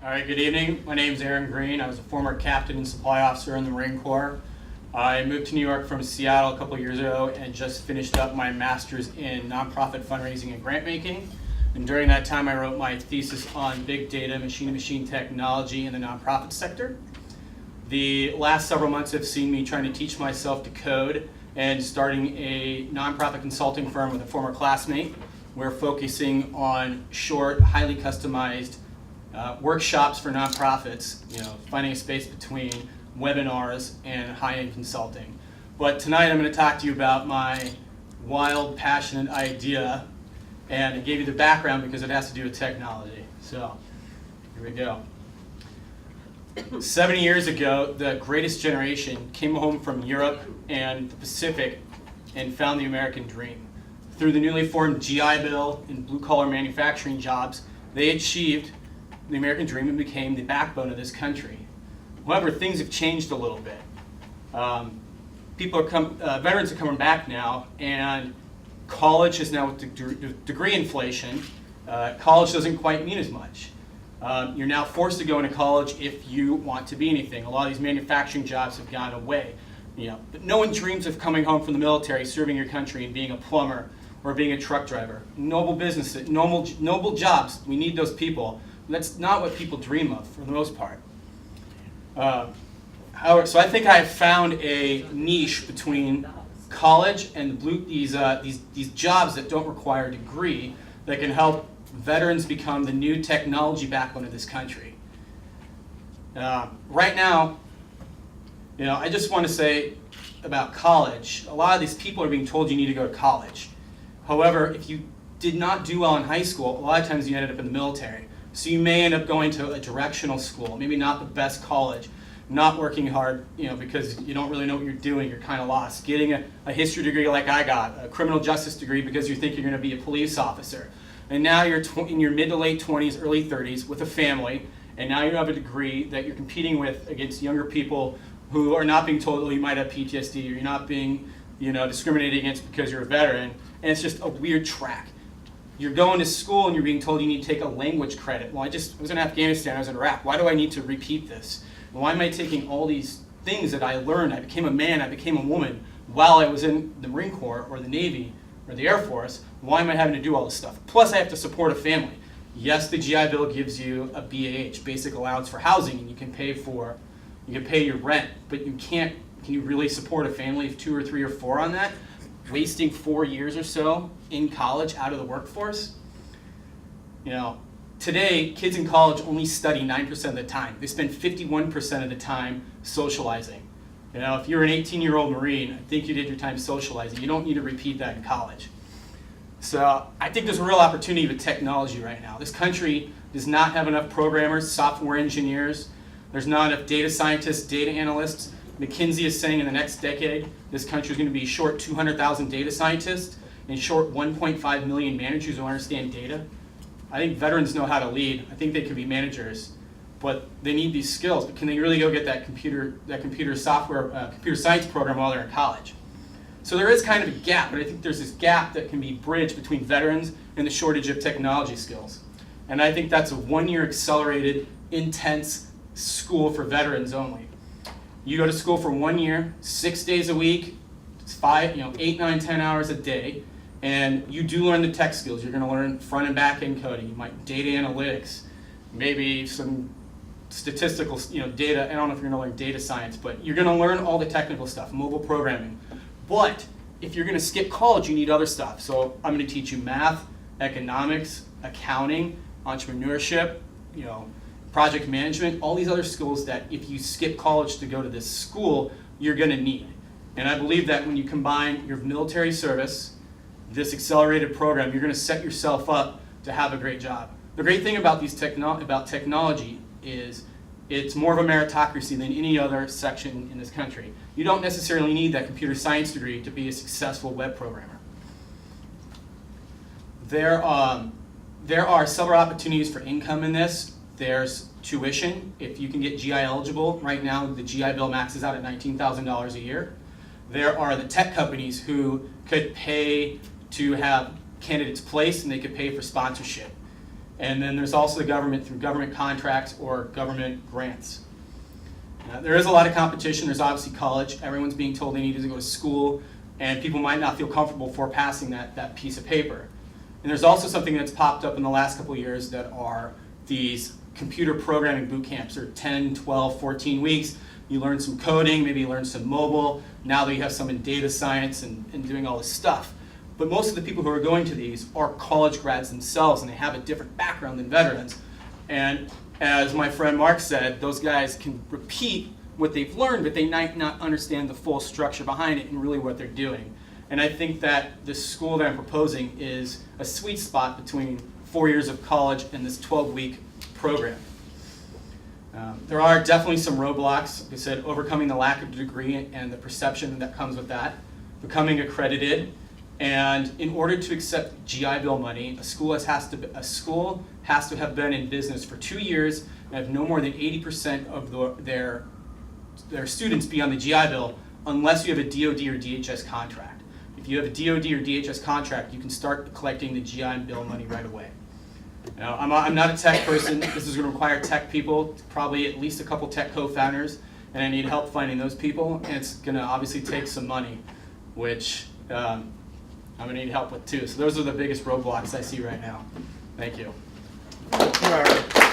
All right, good evening. My name is Aaron Green. I was a former captain and supply officer in the Marine Corps. I moved to New York from Seattle a couple of years ago and just finished up my master's in nonprofit fundraising and grant making. And during that time, I wrote my thesis on big data, machine-to-machine technology in the nonprofit sector. The last several months have seen me trying to teach myself to code and starting a nonprofit consulting firm with a former classmate. We're focusing on short, highly customized workshops for nonprofits, finding a space between webinars and high-end consulting. But tonight I'm going to talk to you about my wild, passionate idea, and I gave you the background because it has to do with technology. So, here we go. 70 years ago, the greatest generation came home from Europe and the Pacific and found the American dream. Through the newly formed GI Bill and blue-collar manufacturing jobs, they achieved the American dream and became the backbone of this country. However, things have changed a little bit. Veterans are coming back now, and college is now with degree inflation. College doesn't quite mean as much. You're now forced to go into college if you want to be anything. A lot of these manufacturing jobs have gone away. But no one dreams of coming home from the military, serving your country, and being a plumber or being a truck driver. Noble businesses, noble jobs. We need those people. That's not what people dream of for the most part. However, so I think I have found a niche between college and these jobs that don't require a degree that can help veterans become the new technology backbone of this country. Right now, I just want to say about college, a lot of these people are being told you need to go to college. However, if you did not do well in high school, a lot of times you ended up in the military. So you may end up going to a directional school, maybe not the best college, not working hard, because you don't really know what you're doing, you're kind of lost. Getting a history degree like I got, a criminal justice degree because you think you're going to be a police officer. And now you're in your mid to late 20s, early 30s with a family, and now you have a degree that you're competing with against younger people who are not being told, oh, you might have PTSD, or you're not being discriminated against because you're a veteran, and it's just a weird track. You're going to school and you're being told you need to take a language credit. Well, I was in Afghanistan, I was in Iraq. Why do I need to repeat this? Why am I taking all these things that I learned? I became a man, I became a woman while I was in the Marine Corps or the Navy or the Air Force. Why am I having to do all this stuff? Plus, I have to support a family. Yes, the GI Bill gives you a BAH, basic allowance for housing, and you can pay your rent, but can you really support a family of 2 or 3 or 4 on that? Wasting 4 years or so in college out of the workforce? Today, kids in college only study 9% of the time. They spend 51% of the time socializing. If you're an 18-year-old Marine, I think you did your time socializing. You don't need to repeat that in college. So I think there's a real opportunity with technology right now. This country does not have enough programmers, software engineers. There's not enough data scientists, data analysts. McKinsey is saying in the next decade, this country is going to be short 200,000 data scientists and short 1.5 million managers who understand data. I think veterans know how to lead. I think they can be managers, but they need these skills. But can they really go get that computer science program while they're in college? So there is kind of a gap, but I think there's this gap that can be bridged between veterans and the shortage of technology skills. And I think that's a 1-year accelerated, intense school for veterans only. You go to school for 1 year, 6 days a week, 8, 9, 10 hours a day, and you do learn the tech skills. You're going to learn front and back end coding, you might data analytics, maybe some statistical, data. I don't know if you're going to learn data science, but you're going to learn all the technical stuff, mobile programming. But if you're going to skip college, you need other stuff. So I'm going to teach you math, economics, accounting, entrepreneurship, project management, all these other skills that if you skip college to go to this school, you're going to need. And I believe that when you combine your military service, this accelerated program, you're going to set yourself up to have a great job. The great thing about technology is it's more of a meritocracy than any other section in this country. You don't necessarily need that computer science degree to be a successful web programmer. There are several opportunities for income in this. There's tuition. If you can get GI eligible, right now the GI Bill maxes out at $19,000 a year. There are the tech companies who could pay to have candidates placed, and they could pay for sponsorship. And then there's also the government through government contracts or government grants. There is a lot of competition. There's obviously college. Everyone's being told they need to go to school, and people might not feel comfortable for passing that piece of paper. And there's also something that's popped up in the last couple of years that are these computer programming boot camps. They're 10, 12, 14 weeks. You learn some coding, maybe you learn some mobile. Now that you have some in data science and doing all this stuff. But most of the people who are going to these are college grads themselves, and they have a different background than veterans. And as my friend Mark said, those guys can repeat what they've learned, but they might not understand the full structure behind it and really what they're doing. And I think that the school that I'm proposing is a sweet spot between 4 years of college and this 12-week program. There are definitely some roadblocks. Like I said, overcoming the lack of degree and the perception that comes with that, becoming accredited, and in order to accept GI Bill money, a school has to have been in business for 2 years and have no more than 80% of their students be on the GI Bill, unless you have a DoD or DHS contract. If you have a DoD or DHS contract, you can start collecting the GI Bill money right away. Now, I'm not a tech person. This is going to require tech people, probably at least a couple tech co-founders, and I need help finding those people. And it's going to obviously take some money, which I'm going to need help with too. So those are the biggest roadblocks I see right now. Thank you. All right.